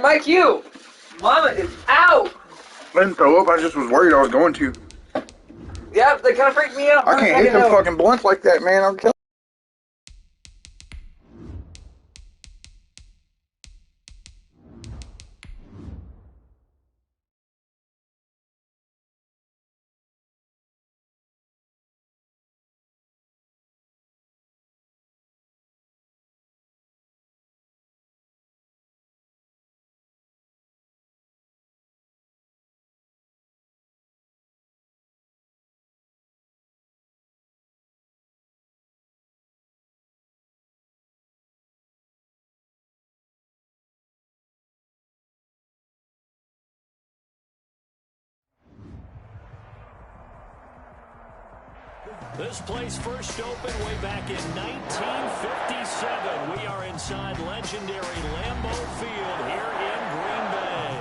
my cue. Mama is out. I didn't throw up. I just was worried I was going to. Yeah, they kind of freaked me out. I can't hit them fucking blunts like that, man. I'm telling you. This place first opened way back in 1957. We are inside legendary Lambeau Field here in Green Bay.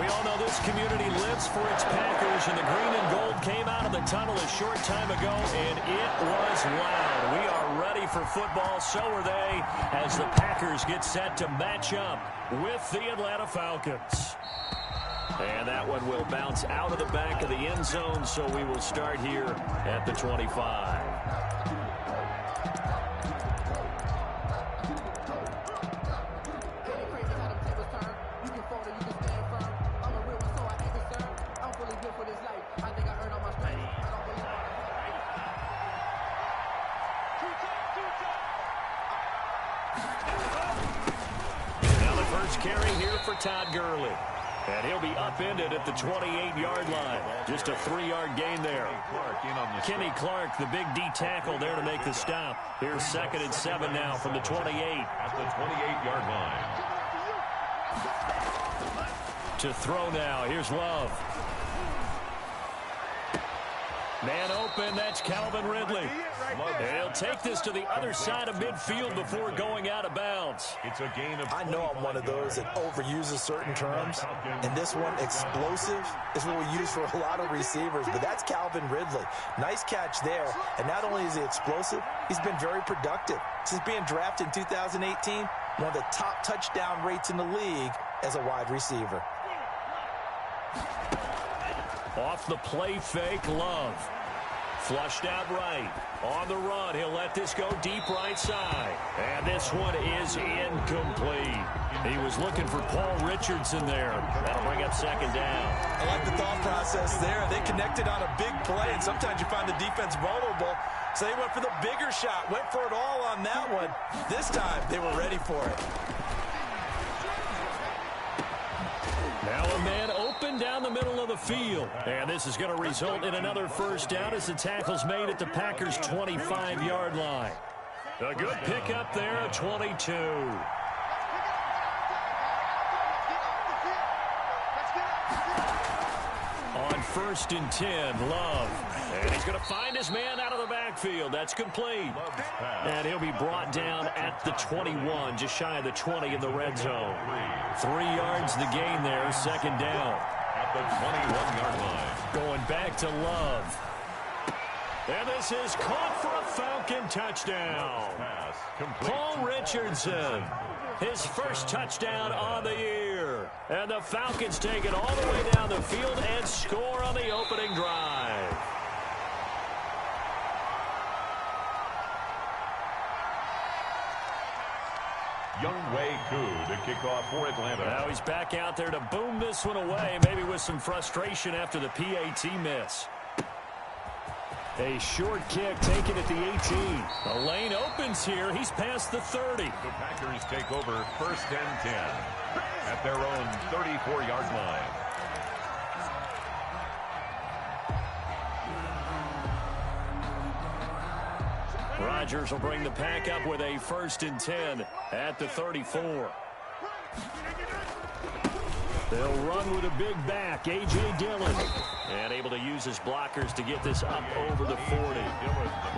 We all know this community lives for its Packers, and the green and gold came out of the tunnel a short time ago, and it was loud. We are ready for football, so are they, as the Packers get set to match up with the Atlanta Falcons. And that one will bounce out of the back of the end zone, so we will start here at the 25. Now the first carry here for Todd Gurley. And he'll be upended at the 28-yard line. Just a 3-yard gain there. Kenny Clark, the big D tackle there to make the stop. Here's 2nd and 7 now from the 28. At the 28-yard line. To throw now. Here's Love. Man open, that's Calvin Ridley. He'll take this to the other side of midfield before going out of bounds. It's a gain of. I know I'm one of those that overuses certain terms, and this one, explosive, is what we use for a lot of receivers, but that's Calvin Ridley. Nice catch there, and not only is he explosive, he's been very productive. Since being drafted in 2018, one of the top touchdown rates in the league as a wide receiver. Off the play fake, Love. Flushed out right. On the run, he'll let this go deep right side. And this one is incomplete. He was looking for Paul Richardson there. That'll bring up 2nd down. I like the thought process there. They connected on a big play, and sometimes you find the defense vulnerable. So they went for the bigger shot, went for it all on that one. This time, they were ready for it. Now a man open down the middle of the field. And this is going to result in another first down as the tackle's made at the Packers' 25-yard line. A good pickup there, 22. On 1st and 10, Love. And he's going to find his man out of the backfield. That's complete. And he'll be brought down at the 21, just shy of the 20 in the red zone. 3 yards the gain there, 2nd down. At the 21-yard line. Going back to Love. And this is caught for a Falcon touchdown. Paul Richardson, his first touchdown on the year. And the Falcons take it all the way down the field and score on the opening drive. Younghoe Koo to kick off for Atlanta. Now he's back out there to boom this one away, maybe with some frustration after the PAT miss. A short kick taken at the 18. The lane opens here. He's past the 30. The Packers take over 1st and 10 at their own 34-yard line. Rodgers will bring the pack up with a 1st and 10 at the 34. They'll run with a big back, A.J. Dillon. And able to use his blockers to get this up over the 40.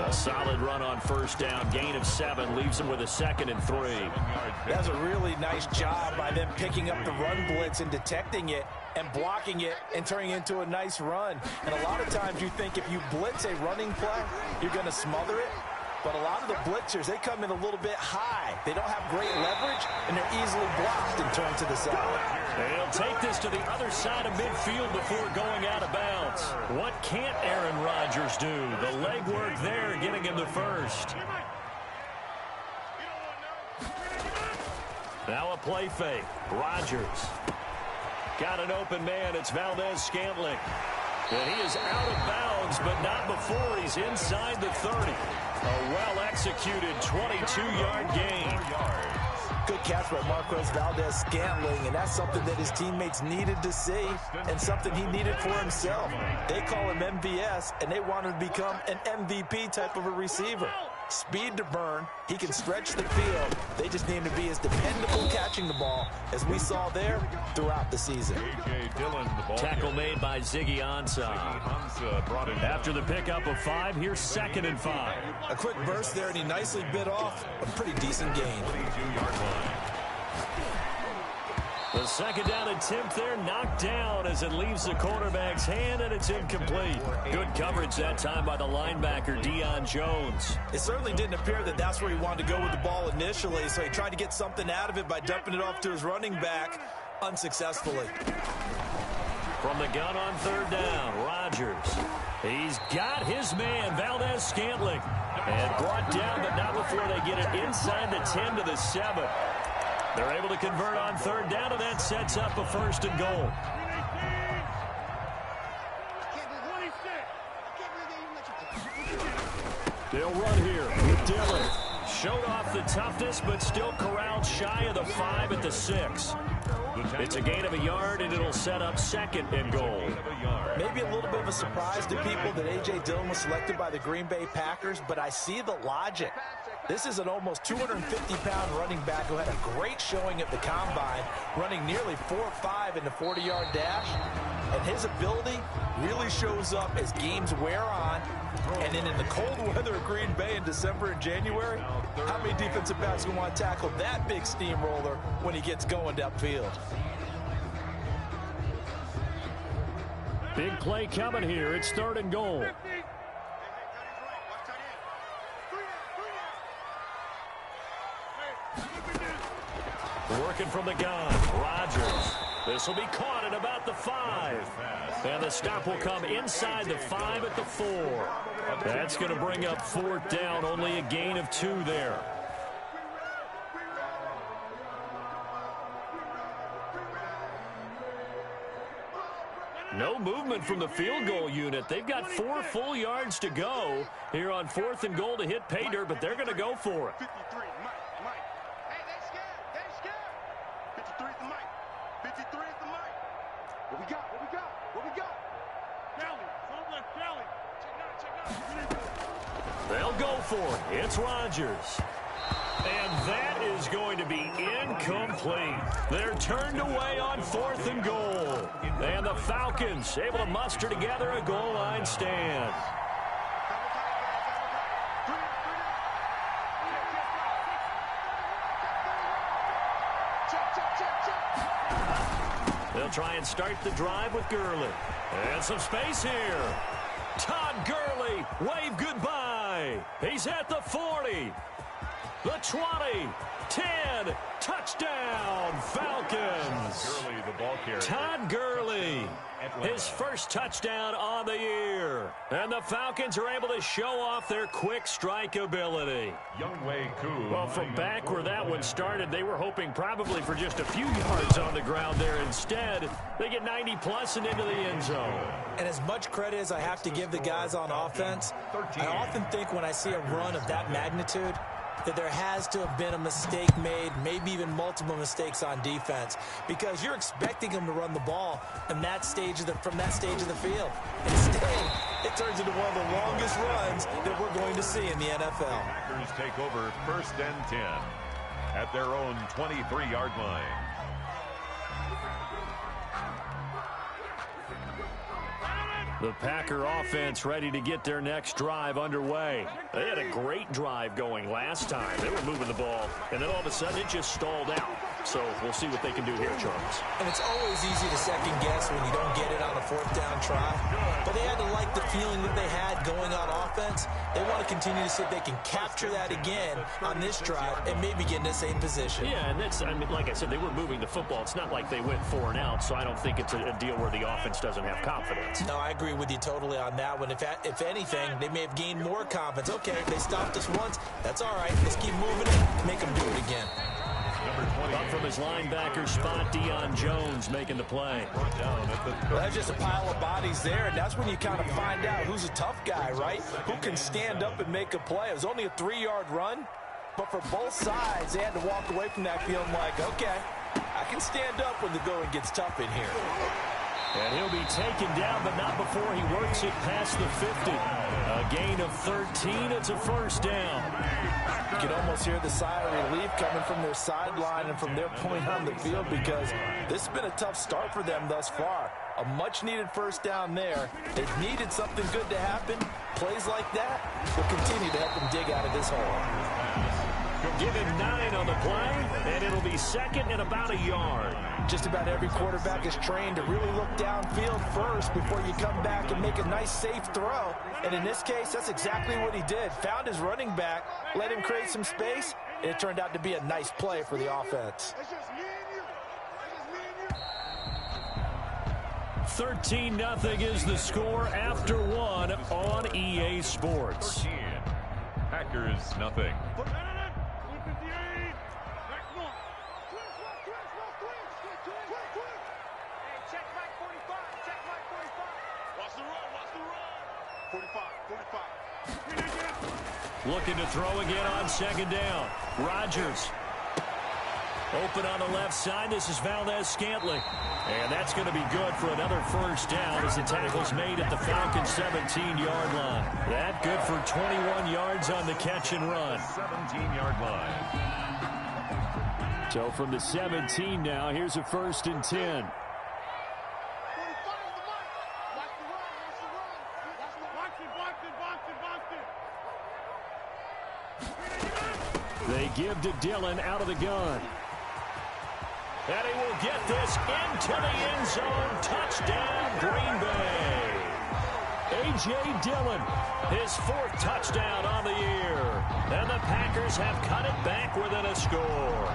A solid run on 1st down. Gain of 7 leaves him with a 2nd and 3. That's a really nice job by them picking up the run blitz and detecting it and blocking it and turning it into a nice run. And a lot of times you think if you blitz a running play, you're going to smother it. But a lot of the blitzers, they come in a little bit high. They don't have great leverage, and they're easily blocked and turned to the side. They'll take this to the other side of midfield before going out of bounds. What can't Aaron Rodgers do? The legwork there getting him the first. Now a play fake. Rodgers. Got an open man. It's Valdez-Scantling. And he is out of bounds, but not before he's inside the 30. A well-executed 22-yard gain. Good catch by Marquez Valdez-Scantling, and that's something that his teammates needed to see and something he needed for himself. They call him MVS, and they want him to become an MVP type of a receiver. Speed to burn. He can stretch the field. They just need him to be as dependable catching the ball as we saw there throughout the season. Tackle made by Ziggy Ansah. After the pickup of 5, here's 2nd and 5. A quick burst there, and he nicely bit off a pretty decent gain. The 2nd down attempt there knocked down as it leaves the quarterback's hand, and it's incomplete. Good coverage that time by the linebacker, Deion Jones. It certainly didn't appear that that's where he wanted to go with the ball initially, so he tried to get something out of it by dumping it off to his running back unsuccessfully. From the gun on 3rd down, Rodgers. He's got his man, Valdez-Scantling. And brought down, but not before they get it inside the 10 to the 7. They're able to convert on 3rd down, and that sets up a 1st and goal. They'll run here with Dillon. Showed off the toughness, but still corralled shy of the 5 at the 6. It's a gain of a yard, and it'll set up 2nd and goal. Maybe a little bit of a surprise to people that A.J. Dillon was selected by the Green Bay Packers, but I see the logic. This is an almost 250-pound running back who had a great showing at the Combine, running nearly 4.5 in the 40-yard dash. And his ability really shows up as games wear on. And then in the cold weather of Green Bay in December and January, how many defensive backs will want to tackle that big steamroller when he gets going downfield? Big play coming here. It's 3rd and goal. Working from the gun, Rodgers. This will be caught at about the 5. And the stop will come inside the 5 at the 4. That's going to bring up 4th down, only a gain of 2 there. No movement from the field goal unit. They've got 4 full yards to go here on 4th and goal to hit pay dirt, but they're going to go for it. They'll go for it. It's Rodgers. And that is going to be incomplete. They're turned away on 4th and goal. And the Falcons able to muster together a goal line stand. They'll try and start the drive with Gurley. And some space here. Todd Gurley, wave goodbye. He's at the 40. The 20, 10, touchdown, Falcons. Gurley, the ball carrier. Todd Gurley, his first touchdown on the year. And the Falcons are able to show off their quick strike ability. Well, from back where that one started, they were hoping probably for just a few yards on the ground there. Instead, they get 90-plus and into the end zone. And as much credit as I have to give the guys on offense, I often think when I see a run of that magnitude, that there has to have been a mistake made, maybe even multiple mistakes on defense, because you're expecting them to run the ball from that stage of the field. Instead, it turns into one of the longest runs that we're going to see in the NFL. Packers take over 1st and 10 at their own 23-yard line. The Packer offense ready to get their next drive underway. They had a great drive going last time. They were moving the ball, and then all of a sudden it just stalled out. So we'll see what they can do here, Charles. And it's always easy to second guess when you don't get it on a fourth down try. But they had to like the feeling that they had going on offense. They want to continue to see if they can capture that again on this drive and maybe get in the same position. Yeah, and that's, I mean, like I said, they were moving the football. It's not like they went 4 and out, so I don't think it's a deal where the offense doesn't have confidence. No, I agree with you totally on that one. If anything, they may have gained more confidence. Okay, they stopped us once. That's all right. Let's keep moving it. Make them do it again. Up from his linebacker spot, Deion Jones making the play. Well, that's just a pile of bodies there, and that's when you kind of find out who's a tough guy, right? Who can stand up and make a play. It was only a 3-yard run, but for both sides, they had to walk away from that feeling like, okay, I can stand up when the going gets tough in here. And he'll be taken down, but not before he works it past the 50. A gain of 13. It's a first down. You can almost hear the sigh of relief coming from their sideline and from their point on the field because this has been a tough start for them thus far. A much-needed first down there. They've needed something good to happen. Plays like that will continue to help them dig out of this hole. Give him 9 on the play, and it'll be second and about a yard. Just about every quarterback is trained to really look downfield first before you come back and make a nice, safe throw. And in this case, that's exactly what he did. Found his running back, let him create some space, and it turned out to be a nice play for the offense. 13-0 is the score after 1 on EA Sports. 13. Packers, nothing. Looking to throw again on second down. Rodgers. Open on the left side. This is Valdez-Scantling. And that's going to be good for another first down as the tackle's made at the Falcons' 17-yard line. That good for 21 yards on the catch and run. 17-yard line. So from the 17 now, here's a 1st and 10. They give to Dillon out of the gun. And he will get this into the end zone. Touchdown, Green Bay. A.J. Dillon, his 4th touchdown on the year. And the Packers have cut it back within a score.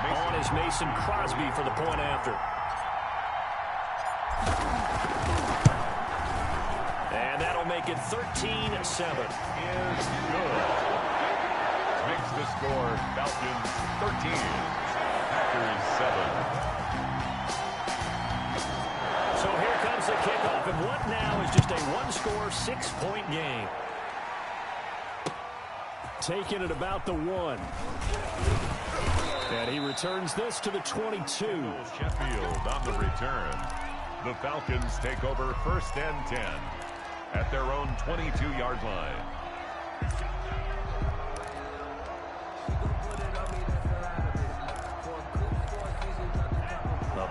On is Mason Crosby for the point after. And that'll make it 13-7. Is good. Makes the score Falcons 13, Packers 7. So here comes the kickoff, and what now is just a 1-score, 6-point game. Taking it about the 1. And he returns this to the 22. Sheffield on the return. The Falcons take over 1st and 10 at their own 22-yard line.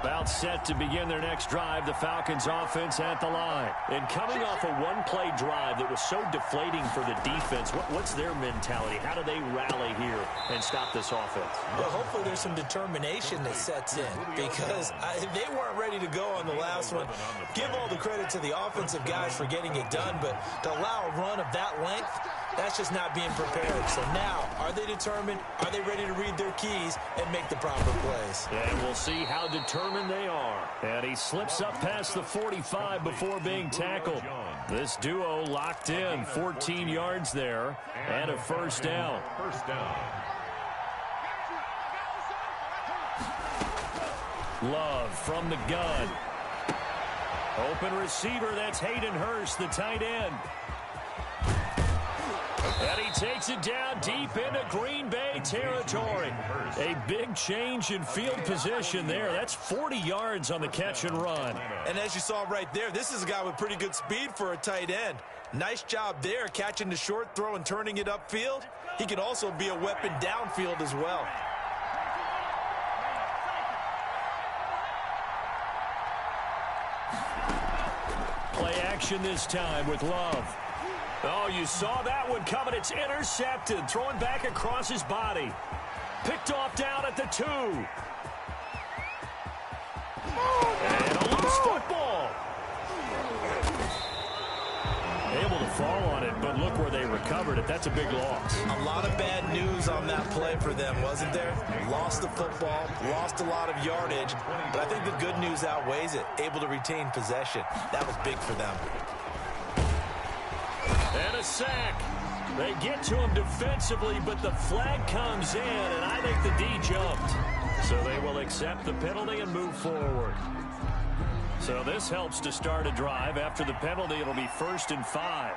About set to begin their next drive, the Falcons offense at the line. And coming off a one-play drive that was so deflating for the defense, what's their mentality? How do they rally here and stop this offense? Well, hopefully there's some determination that sets in because they weren't ready to go on the last one. Give all the credit to the offensive guys for getting it done, but to allow a run of that length, that's just not being prepared. So now, are they determined? Are they ready to read their keys and make the proper plays? And we'll see how determined they are. And he slips up past the 45 before being tackled. This duo locked in, 14 yards there, and a first down. First down. Love from the gun. Open receiver, that's Hayden Hurst, the tight end. And he takes it down deep into Green Bay territory. A big change in field position there. That's 40 yards on the catch and run. And as you saw right there, this is a guy with pretty good speed for a tight end. Nice job there, catching the short throw and turning it upfield. He can also be a weapon downfield as well. Play action this time with Love. Oh, you saw that one coming. It's intercepted. Throwing back across his body. Picked off down at the 2. And a loose football. Able to fall on it, but look where they recovered it. That's a big loss. A lot of bad news on that play for them, wasn't there? Lost the football, lost a lot of yardage, but I think the good news outweighs it. Able to retain possession. That was big for them. And a sack. They get to him defensively, but the flag comes in, and I think the D jumped. So they will accept the penalty and move forward. So this helps to start a drive. After the penalty, it'll be 1st and 5.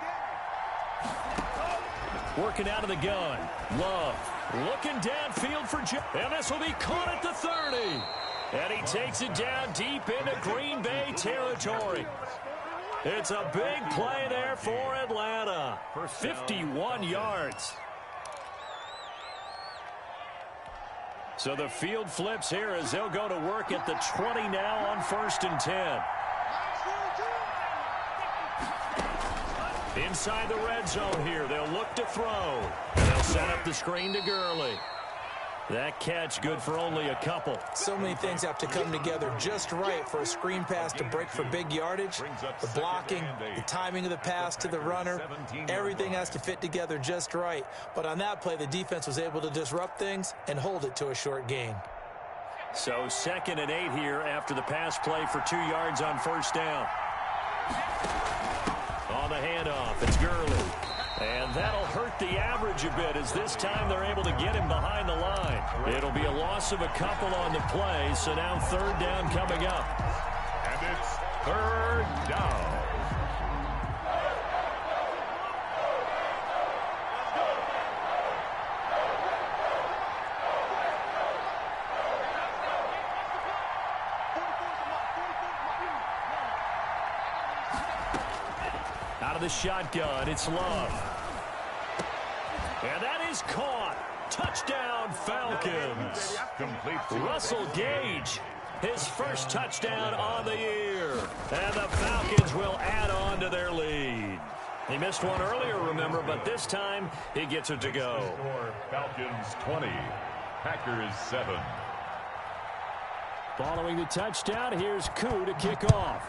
Working out of the gun. Love looking downfield for Joe. And this will be caught at the 30. And he takes it down deep into Green Bay territory. It's a big play there for Atlanta for 51 yards. So the field flips here as they'll go to work at the 20 now on 1st and 10. Inside the red zone here, they'll look to throw. And they'll set up the screen to Gurley. That catch good for only a couple. So many things have to come together just right for a screen pass to break for big yardage. The blocking, the timing of the pass to the runner, everything has to fit together just right. But on that play, the defense was able to disrupt things and hold it to a short gain. So 2nd and 8 here after the pass play for 2 yards on 1st down. On the handoff, it's Gurley. And that'll hurt the average a bit as this time they're able to get him behind the line. It'll be a loss of a couple on the play, so now 3rd down coming up. And it's 3rd down. Out of the shotgun, it's Love. And that is caught. Touchdown, Falcons. Russell Gage, his first touchdown on the year. And the Falcons will add on to their lead. He missed one earlier, remember, but this time he gets it to go. Falcons 20, Packers 7. Following the touchdown, here's Koo to kick off.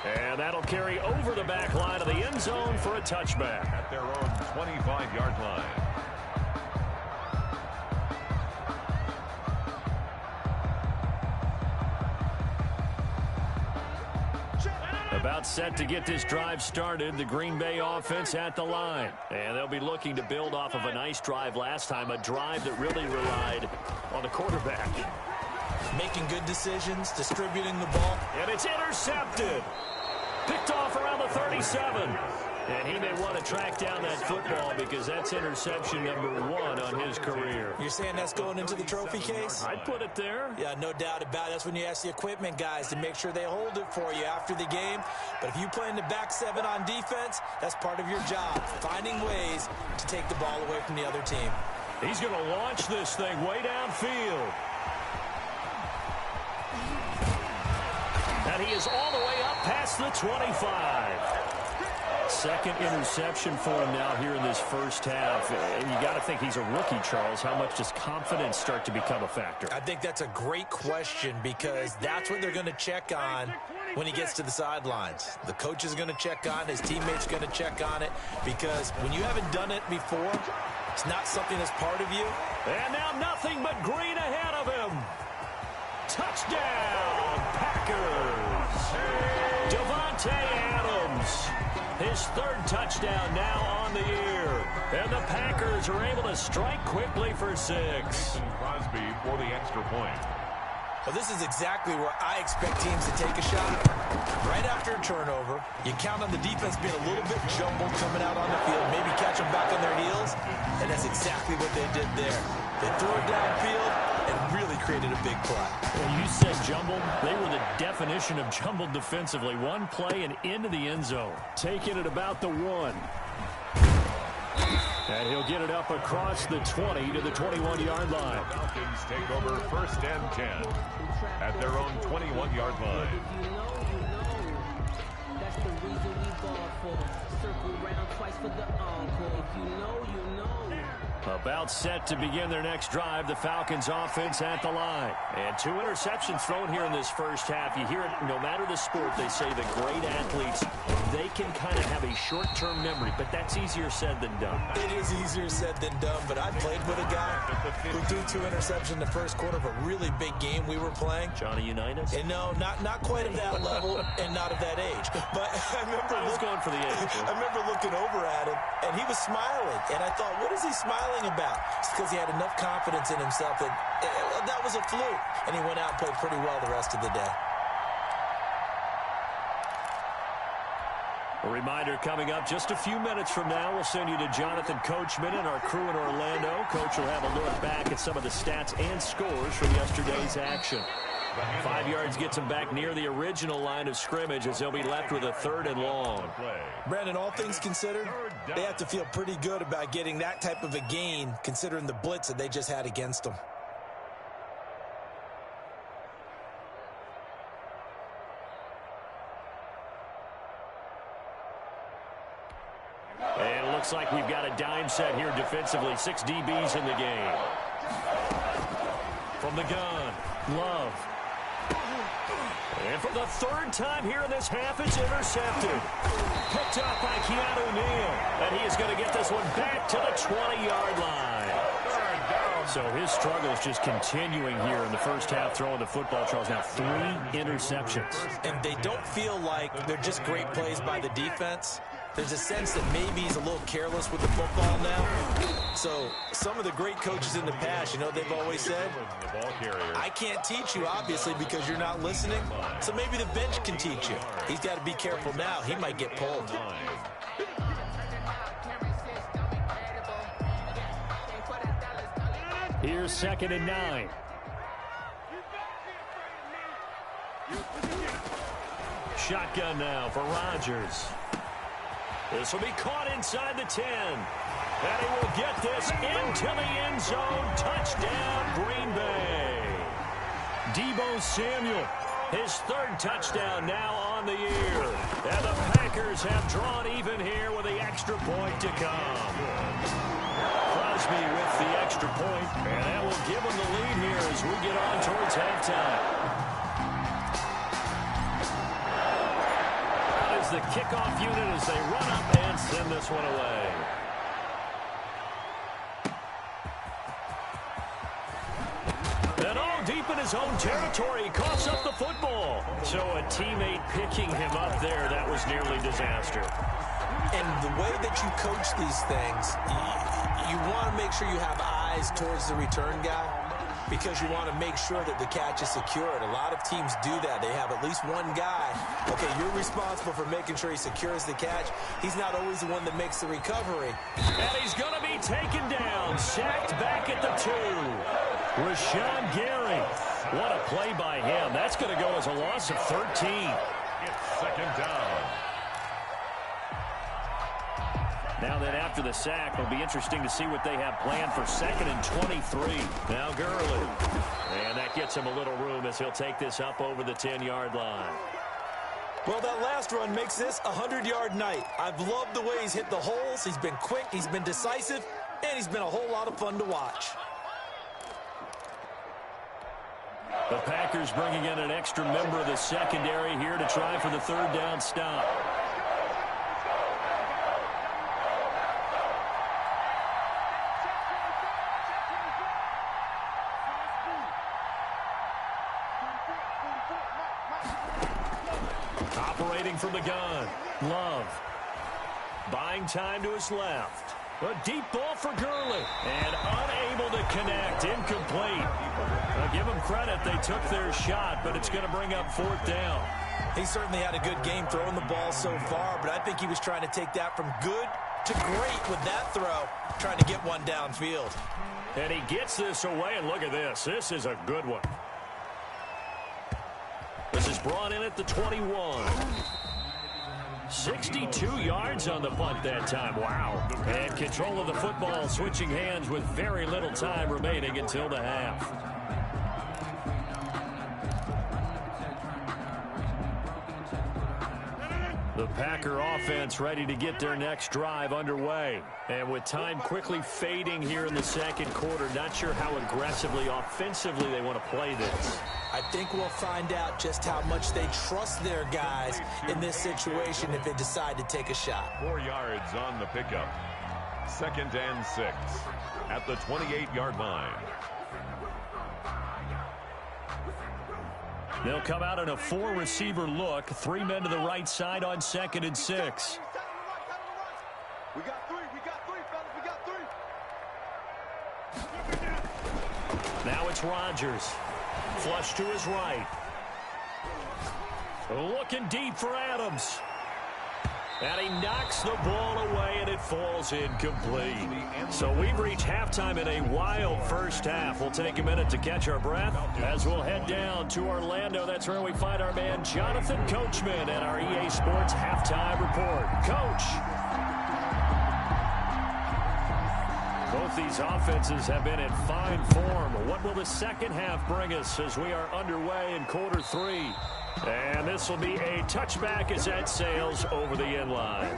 And that'll carry over the back line of the end zone for a touchback. At their own 25-yard line. About set to get this drive started. The Green Bay offense at the line. And they'll be looking to build off of a nice drive last time. A drive that really relied on the quarterback. Making good decisions, distributing the ball. And it's intercepted. Picked off around the 37. And he may want to track down that football because that's interception number 1 on his career. You're saying that's going into the trophy case? I'd put it there. Yeah, no doubt about it. That's when you ask the equipment guys to make sure they hold it for you after the game. But if you play in the back 7 on defense, that's part of your job, finding ways to take the ball away from the other team. He's going to launch this thing way downfield. And he is all the way up past the 25. Second interception for him now here in this first half. And you got to think he's a rookie, Charles. How much does confidence start to become a factor? I think that's a great question because that's what they're going to check on when he gets to the sidelines. The coach is going to check on it. His teammates are going to check on it because when you haven't done it before, it's not something that's part of you. And now nothing but green ahead of him. Touchdown, Packers. Devontae Adams. His 3rd touchdown now on the year. And the Packers are able to strike quickly for 6. Crosby for the extra point. Well, this is exactly where I expect teams to take a shot. Right after a turnover, you count on the defense being a little bit jumbled coming out on the field, maybe catch them back on their heels, and that's exactly what they did there. They threw it downfield and really created a big play. Well, you said jumbled. They were the definition of jumbled defensively. One play and into the end zone. Taking it about the 1. And he'll get it up across the 20 to the 21-yard line. The Falcons take over 1st and 10 at their own 21-yard line. That's the reason we ball for. Circle round twice for the encore. If you know, you know. About set to begin their next drive, the Falcons offense at the line. And 2 interceptions thrown here in this first half. You hear it, no matter the sport, they say the great athletes, they can kind of have a short-term memory, but that's easier said than done. It is easier said than done, but I played with a guy who threw 2 interceptions in the first quarter of a really big game we were playing. Johnny Unitas? And no, not quite of that level and not of that age. But I remember going for the age. I remember looking over at him, and he was smiling. And I thought, what is he smiling about? It's because he had enough confidence in himself that that was a fluke. And he went out and played pretty well the rest of the day. A reminder coming up just a few minutes from now, we'll send you to Jonathan Coachman and our crew in Orlando. Coach will have a look back at some of the stats and scores from yesterday's action. 5 yards gets them back near the original line of scrimmage as they'll be left with a 3rd and long. Brandon, all things considered, they have to feel pretty good about getting that type of a gain considering the blitz that they just had against them. And it looks like we've got a dime set here defensively. 6 DBs in the game. From the gun, Love. And for the 3rd time here in this half, it's intercepted. Picked up by Keanu Neal. And he is going to get this one back to the 20-yard line. So his struggle is just continuing here in the first half, throwing the football. Charles, now 3 interceptions. And they don't feel like they're just great plays by the defense. There's a sense that maybe he's a little careless with the football now. So some of the great coaches in the past, you know, they've always said, I can't teach you, obviously, because you're not listening. So maybe the bench can teach you. He's got to be careful now. He might get pulled. Here's 2nd and 9. Shotgun now for Rodgers. This will be caught inside the 10. And he will get this into the end zone. Touchdown, Green Bay. Deebo Samuel, his 3rd touchdown now on the year. And the Packers have drawn even here with the extra point to come. Crosby with the extra point, and that will give them the lead here as we get on towards halftime. The kickoff unit as they run up and send this one away. And all deep in his own territory, he coughs up the football. So a teammate picking him up there, that was nearly disaster. And the way that you coach these things, you want to make sure you have eyes towards the return guy, because you want to make sure that the catch is secured. A lot of teams do that. They have at least one guy. Okay, you're responsible for making sure he secures the catch. He's not always the one that makes the recovery. And he's going to be taken down. Sacked back at the 2. Rashawn Gary. What a play by him. That's going to go as a loss of 13. It's 2nd down. Now that after the sack, it'll be interesting to see what they have planned for 2nd and 23. Now Gurley. And that gets him a little room as he'll take this up over the 10-yard line. Well, that last run makes this a 100-yard night. I've loved the way he's hit the holes. He's been quick, he's been decisive, and he's been a whole lot of fun to watch. The Packers bringing in an extra member of the secondary here to try for the 3rd down stop. Operating from the gun, Love. Buying time to his left. A deep ball for Gurley. And unable to connect. Incomplete. I'll give them credit. They took their shot, but it's going to bring up 4th down. He certainly had a good game throwing the ball so far, but I think he was trying to take that from good to great with that throw, trying to get one downfield. And he gets this away, and look at this. This is a good one. This is brought in at the 21. 62 yards on the punt that time. Wow. And control of the football switching hands with very little time remaining until the half. The Packer offense ready to get their next drive underway. And with time quickly fading here in the second quarter, not sure how aggressively, offensively they want to play this. I think we'll find out just how much they trust their guys in this situation if they decide to take a shot. 4 yards on the pickup. 2nd and 6 at the 28-yard line. They'll come out in a 4-receiver look. 3 men to the right side on 2nd and 6. We got three, fellas, we got three. Now it's Rodgers. Flush to his right. Looking deep for Adams. And he knocks the ball away, and it falls incomplete. So we've reached halftime in a wild first half. We'll take a minute to catch our breath as we'll head down to Orlando. That's where we find our man Jonathan Coachman at our EA Sports Halftime Report. Coach. Both these offenses have been in fine form. What will the second half bring us as we are underway in quarter 3? And this will be a touchback as that sails over the end line.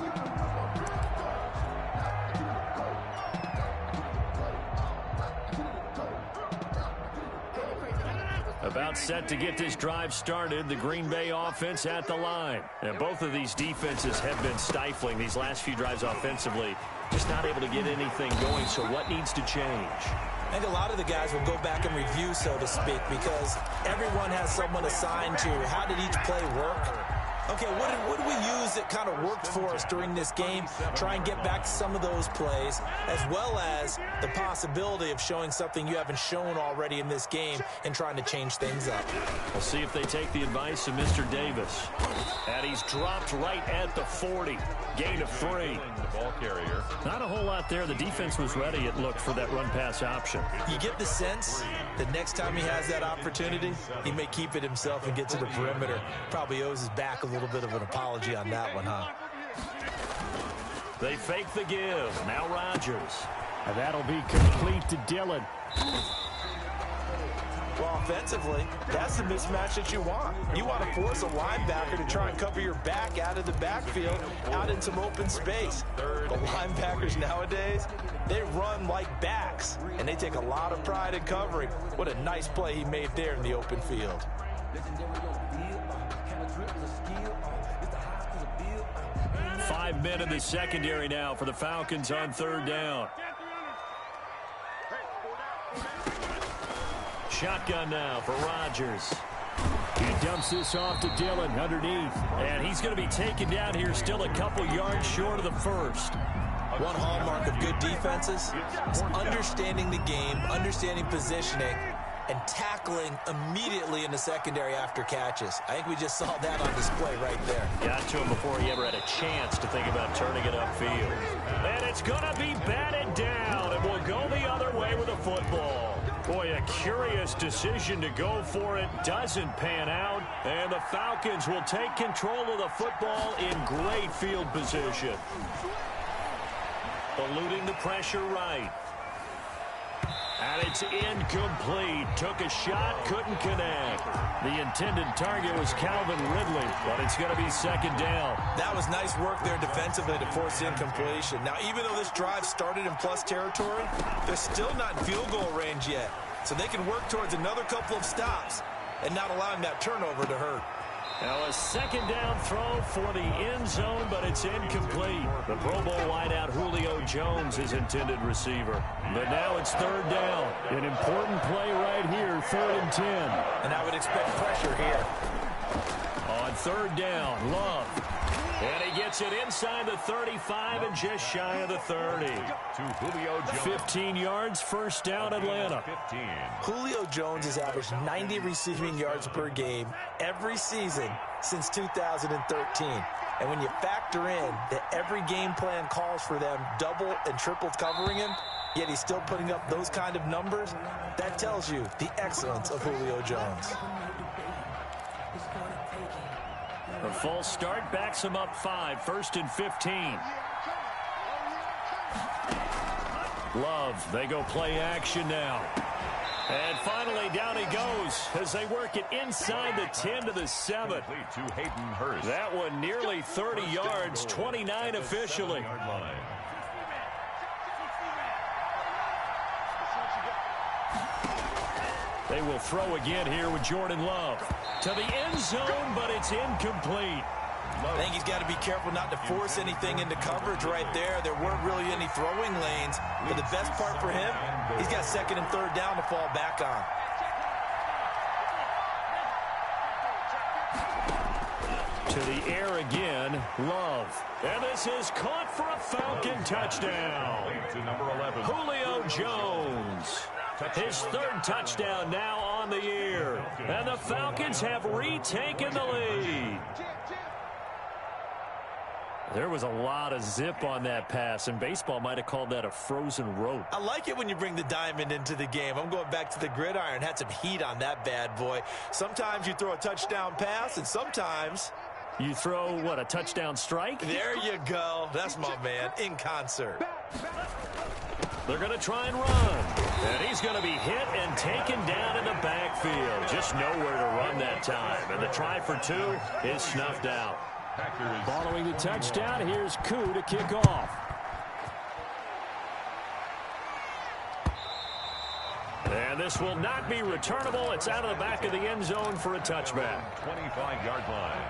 About set to get this drive started, the Green Bay offense at the line. And both of these defenses have been stifling these last few drives offensively. Just not able to get anything going, so what needs to change? I think a lot of the guys will go back and review, so to speak, because everyone has someone assigned to how did each play work. Okay, what did we use that kind of worked for us during this game? Try and get back to some of those plays, as well as the possibility of showing something you haven't shown already in this game and trying to change things up. We'll see if they take the advice of Mr. Davis. And he's dropped right at the 40. Gain of 3. The ball carrier. Not a whole lot there. The defense was ready, it looked, for that run-pass option. You get the sense that next time he has that opportunity, he may keep it himself and get to the perimeter. Probably owes his back a little bit of an apology on that one, huh? They fake the give. Now Rodgers. And that'll be complete to Dillon. Well, offensively, that's the mismatch that you want. You want to force a linebacker to try and cover your back out of the backfield, out in some open space. The linebackers nowadays, they run like backs, and they take a lot of pride in covering. What a nice play he made there in the open field. 5 men in the secondary now for the Falcons on 3rd down. Shotgun now for Rodgers. He dumps this off to Dillon underneath. And he's going to be taken down here still a couple yards short of the first. One hallmark of good defenses is understanding the game, understanding positioning, and tackling immediately in the secondary after catches. I think we just saw that on display right there. Got to him before he ever had a chance to think about turning it upfield. And it's going to be batted down, and we'll go the other way with a football. Boy, a curious decision to go for it. Doesn't pan out, and the Falcons will take control of the football in great field position. Eluding the pressure right. And it's incomplete. Took a shot, couldn't connect. The intended target was Calvin Ridley, but it's going to be 2nd down. That was nice work there defensively to force incompletion. Now, even though this drive started in plus territory, they're still not in field goal range yet. So they can work towards another couple of stops and not allowing that turnover to hurt. Now a 2nd down throw for the end zone, but it's incomplete. The Pro Bowl wideout Julio Jones is intended receiver. But now it's 3rd down. An important play right here, 3rd and 10. And I would expect pressure here. On 3rd down, Love. And he gets it inside the 35 and just shy of the 30. To Julio Jones. 15 yards, 1st down, Atlanta. 15. Julio Jones has averaged 90 receiving yards per game every season since 2013. And when you factor in that every game plan calls for them double and triple covering him, yet he's still putting up those kind of numbers, that tells you the excellence of Julio Jones. A false start backs him up 5, 1st and 15. Love, they go play action now. And finally, down he goes as they work it inside the 10 to the 7. To Hayden Hurst. That one nearly 30 yards, 29 officially. They will throw again here with Jordan Love. To the end zone, but it's incomplete. I think he's got to be careful not to force anything into coverage right there. There weren't really any throwing lanes. But the best part for him, he's got second and third down to fall back on. To the air again, Love. And this is caught for a Falcon touchdown. To number 11. Julio Jones. His third touchdown now on the year. And the Falcons have retaken the lead. There was a lot of zip on that pass, and baseball might have called that a frozen rope. I like it when you bring the diamond into the game. I'm going back to the gridiron. Had some heat on that bad boy. Sometimes you throw a touchdown pass, and sometimes you throw, what, a touchdown strike? There you go. That's my man, in concert. They're going to try and run. And he's going to be hit and taken down in the backfield. Just nowhere to run that time. And the try for two is snuffed out. Following the touchdown, here's Koo to kick off. And this will not be returnable. It's out of the back of the end zone for a touchback. 25-yard line.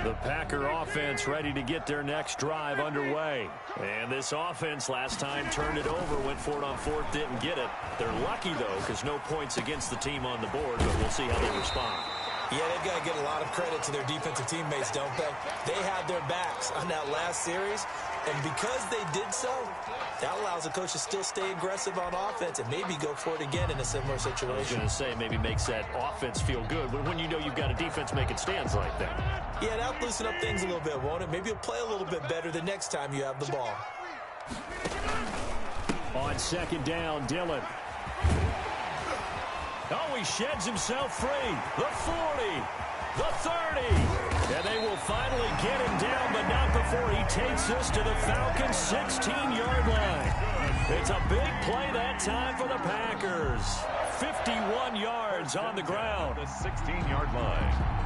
The Packer offense ready to get their next drive underway. And this offense last time turned it over, went for it on fourth, didn't get it. They're lucky, though, because no points against the team on the board, but we'll see how they respond. Yeah, they've got to get a lot of credit to their defensive teammates, don't they? They had their backs on that last series, and because they did so, that allows the coach to still stay aggressive on offense and maybe go for it again in a similar situation. I was going to say maybe makes that offense feel good, but when you know you've got a defense making stands like that. Yeah, that'll loosen up things a little bit, won't it? Maybe you'll play a little bit better the next time you have the ball. On second down, Dillon. Oh, he sheds himself free. The 40, the 30. And they will finally get him down, but not before he takes us to the Falcons' 16-yard line. It's a big play that time for the Packers. 51 yards on the ground. The 16-yard line.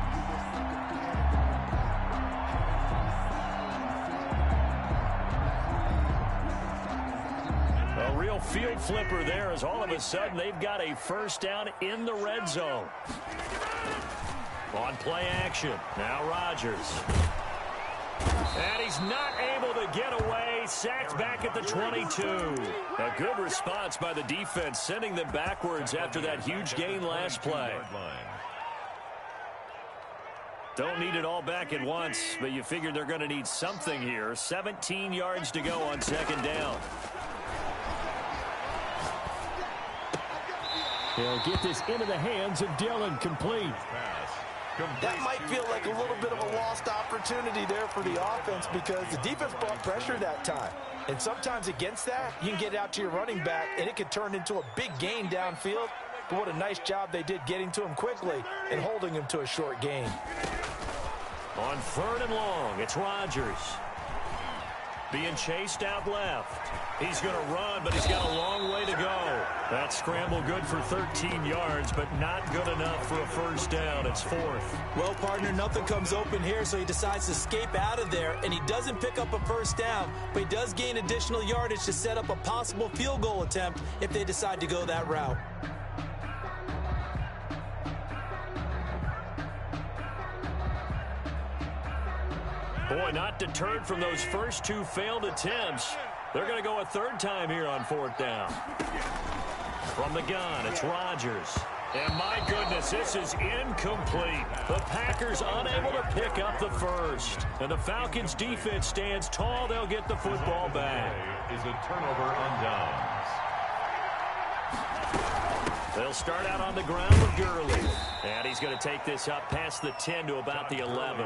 A real field flipper there as all of a sudden they've got a first down in the red zone. On play action, now Rodgers. And he's not able to get away, sacked back at the 22. A good response by the defense, sending them backwards after that huge gain last play. Don't need it all back at once, but you figure they're going to need something here. 17 yards to go on second down. They'll get this into the hands of Dillon, complete. That might feel like a little bit of a lost opportunity there for the offense because the defense brought pressure that time. And sometimes against that, you can get out to your running back, and it could turn into a big gain downfield. But what a nice job they did getting to him quickly and holding him to a short gain. On third and long, it's Rodgers. Being chased out left. He's going to run, but he's got a long way to go. That scramble good for 13 yards, but not good enough for a first down. It's fourth. Well, partner, nothing comes open here, so he decides to escape out of there, and he doesn't pick up a first down, but he does gain additional yardage to set up a possible field goal attempt if they decide to go that route. Boy, not deterred from those first two failed attempts. They're going to go a third time here on fourth down. From the gun, it's Rodgers. And my goodness, this is incomplete. The Packers unable to pick up the first. And the Falcons defense stands tall. They'll get the football back. Is a turnover on downs. They'll start out on the ground with Gurley. And he's going to take this up past the 10 to about the 11.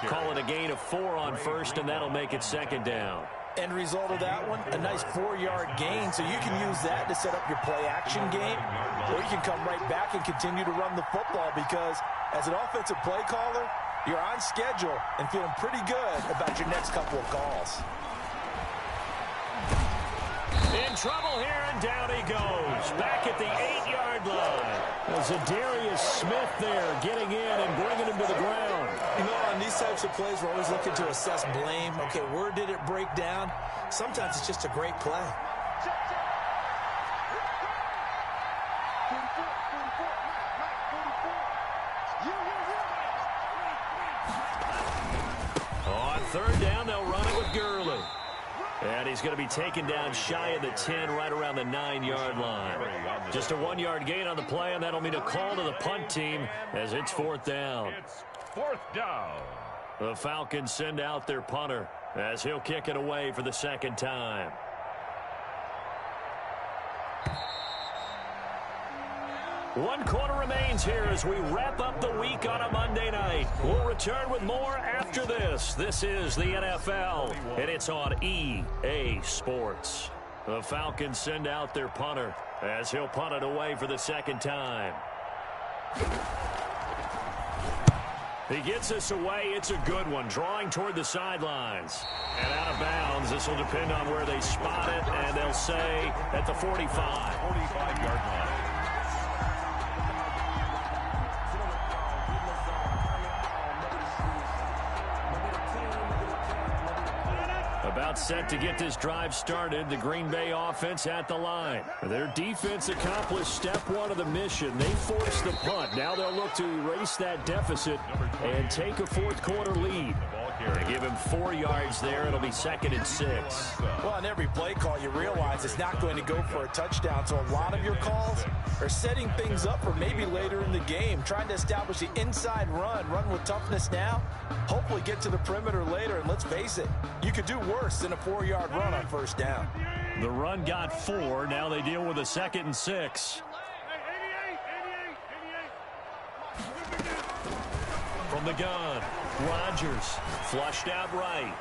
Calling a gain of 4 on first, and that'll make it second down. End result of that one, a nice 4-yard gain, so you can use that to set up your play-action game, or you can come right back and continue to run the football because as an offensive play caller, You're on schedule and feeling pretty good about your next couple of calls. In trouble here, and down he goes. Back at the 8-yard line. Zadarius Smith there getting in and bringing him to the ground. You know, on these types of plays, we're always looking to assess blame. Okay, where did it break down? Sometimes it's just a great play. On third down, they'll run it with Gurley. And he's going to be taken down shy of the 10, right around the 9-yard line. Just a 1-yard gain on the play, and that'll mean a call to the punt team as it's fourth down. It's fourth down. The Falcons send out their punter as he'll kick it away for the second time. One quarter remains here as we wrap up the week on a Monday night. We'll return with more after this. This is the NFL, and it's on EA Sports. The Falcons send out their punter as he'll punt it away for the second time. He gets us away. It's a good one, drawing toward the sidelines. And out of bounds. This will depend on where they spot it, and they'll say at the 45. 45-yard line. About set to get this drive started, the Green Bay offense at the line. Their defense accomplished step one of the mission. They forced the punt. Now they'll look to erase that deficit and take a fourth-quarter lead. They give him 4 yards there. It'll be 2nd and 6. Well, on every play call, you realize it's not going to go for a touchdown. So a lot of your calls are setting things up for maybe later in the game, trying to establish the inside run with toughness now, hopefully get to the perimeter later. And let's face it, you could do worse than a 4-yard run on first down. The run got 4. Now they deal with a 2nd and 6. From the gun, Rodgers flushed out right.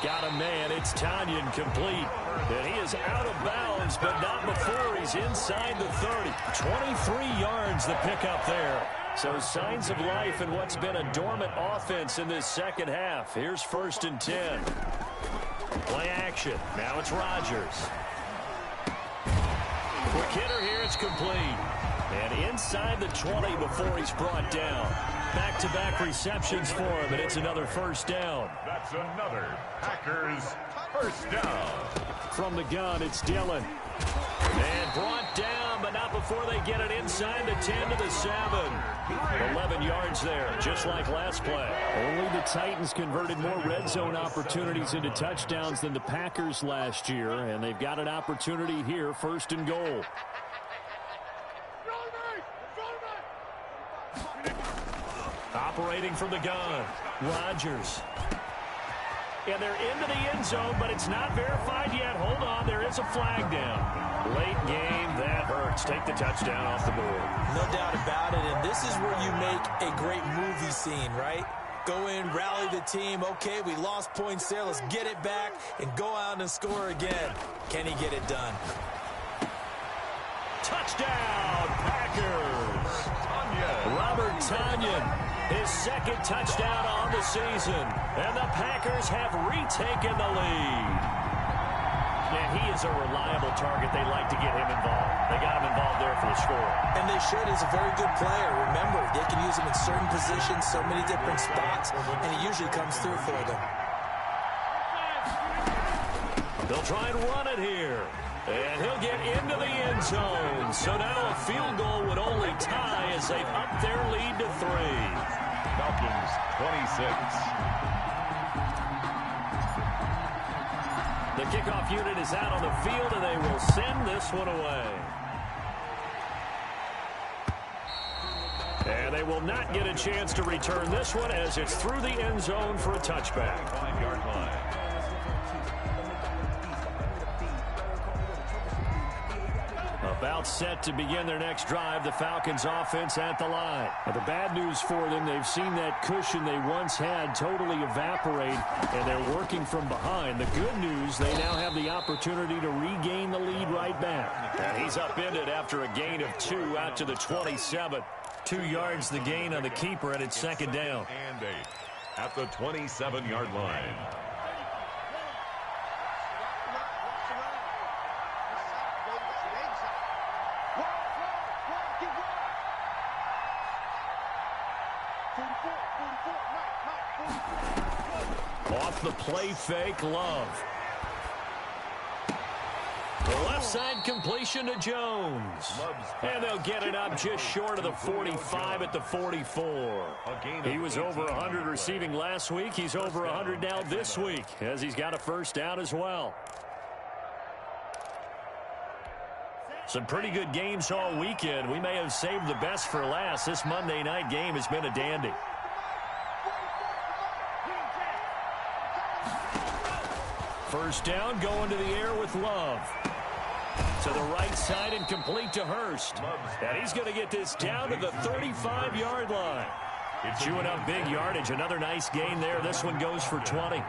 Got a man. It's Tanyan complete. And he is out of bounds, but not before he's inside the 30. 23 yards the pickup there. So signs of life in what's been a dormant offense in this second half. Here's 1st and 10. Play action. Now it's Rodgers. Quick hitter here. It's complete. And inside the 20 before he's brought down. Back-to-back receptions for him, and it's another first down. That's another Packers first down. From the gun, it's Dillon. And brought down, but not before they get it inside the 10 to the 7. 11 yards there, just like last play. Only the Titans converted more red zone opportunities into touchdowns than the Packers last year, and they've got an opportunity here, 1st and goal. Operating from the gun, Rodgers. And they're into the end zone, but it's not verified yet. Hold on, there is a flag down. Late game, that hurts. Take the touchdown off the board. No doubt about it, and this is where you make a great movie scene, right? Go in, rally the team. Okay, we lost points there. Let's get it back and go out and score again. Can he get it done? Touchdown, Packers. Robert Tanyan. His 2nd touchdown on the season. And the Packers have retaken the lead. And he is a reliable target. They like to get him involved. They got him involved there for the score. And they should. He's a very good player. Remember, they can use him in certain positions, so many different spots, and he usually comes through for them. They'll try and run it here. And he'll get into the end zone. So now a field goal would only tie as they've upped their lead to 3. Falcons 26. The kickoff unit is out on the field, and they will send this one away. And they will not get a chance to return this one as it's through the end zone for a touchback. 5-yard line. About set to begin their next drive, the Falcons offense at the line. Now, the bad news for them, they've seen that cushion they once had totally evaporate, and they're working from behind. The good news, they now have the opportunity to regain the lead right back. And he's upended after a gain of 2 out to the 27. 2 yards the gain on the keeper, and it's second down. And 8 at the 27-yard line. Off the play fake, Love. The left side completion to Jones. And they'll get it up just short of the 45 at the 44. He was over 100 receiving last week. He's over 100 now this week as he's got a first down as well. Some pretty good games all weekend. We may have saved the best for last. This Monday night game has been a dandy. First down, going to the air with Love. To the right side and complete to Hurst. And he's going to get this down to the 35-yard line. Chewing up big yardage. Another nice gain there. This one goes for 20.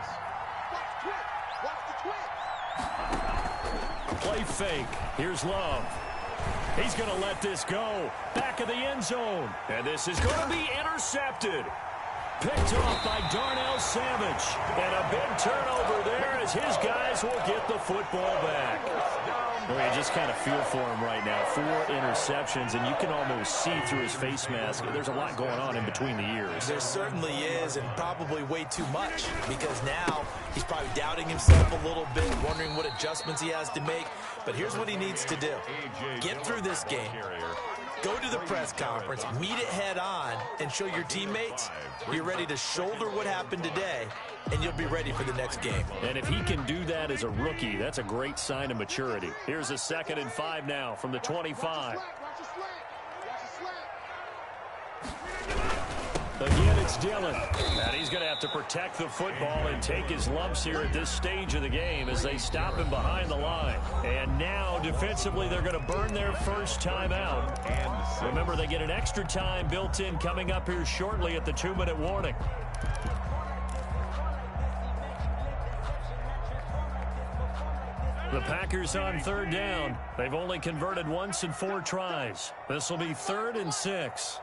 Play fake. Here's Love. He's going to let this go. Back of the end zone. And this is going to be intercepted. Picked off by Darnell Savage. And a big turnover there as his guys will get the football back. Well, you just kind of feel for him right now. 4 interceptions, and you can almost see through his face mask. There's a lot going on in between the ears. There certainly is, and probably way too much, because now he's probably doubting himself a little bit, wondering what adjustments he has to make. But here's what he needs to do. Get through this game. Go to the press conference, meet it head on, and show your teammates you're ready to shoulder what happened today, and you'll be ready for the next game. And if he can do that as a rookie, that's a great sign of maturity. Here's a 2nd and 5 now from the 25. Again, it's Dillon. And he's going to have to protect the football and take his lumps here at this stage of the game as they stop him behind the line. And now, defensively, they're going to burn their first time out. And remember, they get an extra time built in coming up here shortly at the 2-minute warning. The Packers on 3rd down. They've only converted once in 4 tries. This will be 3rd and 6.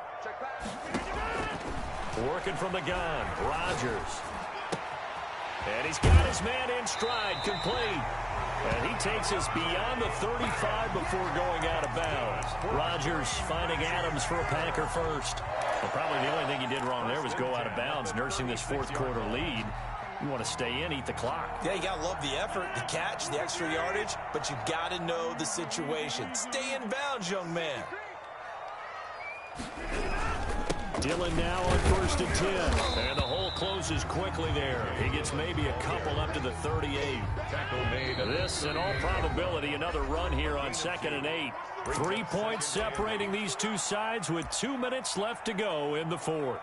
Working from the gun, Rodgers. And he's got his man in stride, complete. And he takes us beyond the 35 before going out of bounds. Rodgers finding Adams for a Packer first. Well, probably the only thing he did wrong there was go out of bounds, nursing this 4th quarter lead. You want to stay in, eat the clock. Yeah, you got to love the effort, the catch, the extra yardage, but you got to know the situation. Stay in bounds, young man. Dillon now on 1st and 10. And the hole closes quickly there. He gets maybe a couple up to the 38. This, in all probability, another run here on 2nd and 8. 3 points separating these two sides with 2 minutes left to go in the 4th.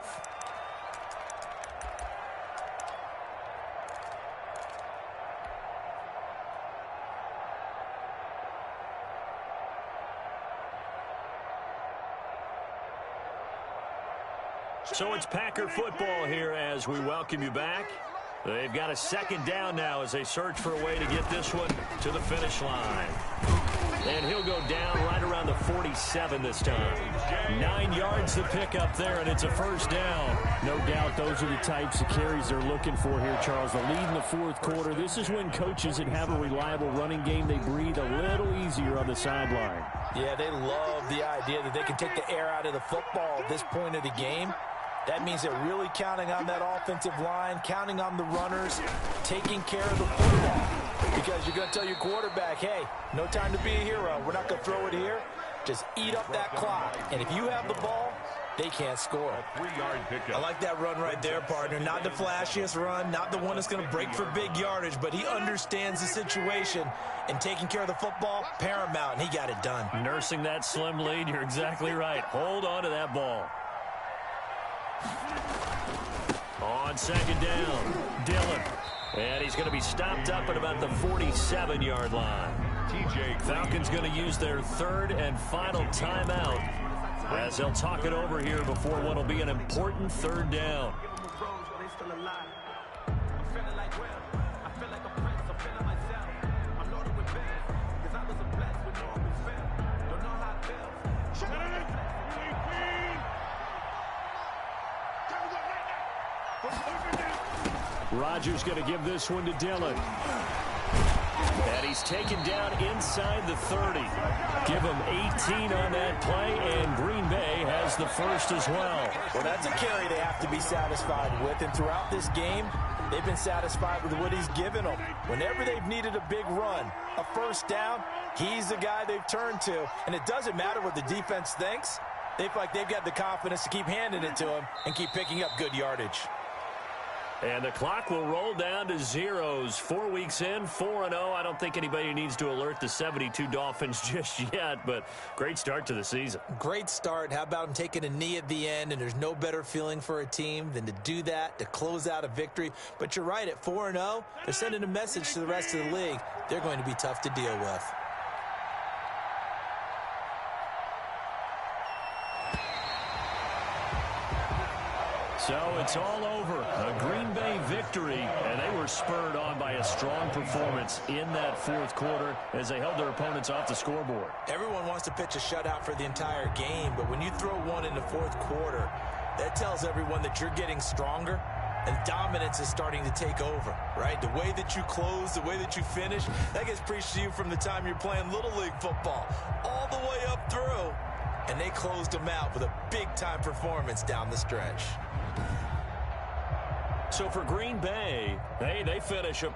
So it's Packer football here as we welcome you back. They've got a 2nd down now as they search for a way to get this one to the finish line. And he'll go down right around the 47 this time. 9 yards to pick up there, and it's a 1st down. No doubt those are the types of carries they're looking for here, Charles. The lead in the 4th quarter. This is when coaches that have a reliable running game, they breathe a little easier on the sideline. Yeah, they love the idea that they can take the air out of the football at this point of the game. That means they're really counting on that offensive line, counting on the runners, taking care of the football. Because you're going to tell your quarterback, hey, no time to be a hero. We're not going to throw it here. Just eat up that clock. And if you have the ball, they can't score. I like that run right there, partner. Not the flashiest run, not the one that's going to break for big yardage, but he understands the situation. And taking care of the football, paramount, and he got it done. Nursing that slim lead, you're exactly right. Hold on to that ball. On 2nd down, Dillon. And he's going to be stopped up at about the 47-yard line. Falcons going to use their 3rd and final timeout as they'll talk it over here before what will be an important 3rd down. Rodgers going to give this one to Dillon. And he's taken down inside the 30. Give him 18 on that play, and Green Bay has the first as well. Well, that's a carry they have to be satisfied with, and throughout this game, they've been satisfied with what he's given them. Whenever they've needed a big run, a first down, he's the guy they've turned to. And it doesn't matter what the defense thinks. They feel like they've got the confidence to keep handing it to him and keep picking up good yardage. And the clock will roll down to zeros. 4 weeks in, 4-0. I don't think anybody needs to alert the 72 Dolphins just yet, but great start to the season. Great start. How about him taking a knee at the end? And there's no better feeling for a team than to do that, to close out a victory. But you're right, at 4-0, they're sending a message to the rest of the league. They're going to be tough to deal with. So it's all over. A Green Bay victory, and they were spurred on by a strong performance in that fourth quarter as they held their opponents off the scoreboard. Everyone wants to pitch a shutout for the entire game, but when you throw one in the fourth quarter, that tells everyone that you're getting stronger and dominance is starting to take over, right? The way that you close, the way that you finish, that gets preached to you from the time you're playing Little League football all the way up through. And they closed them out with a big-time performance down the stretch. So for Green Bay, they finish a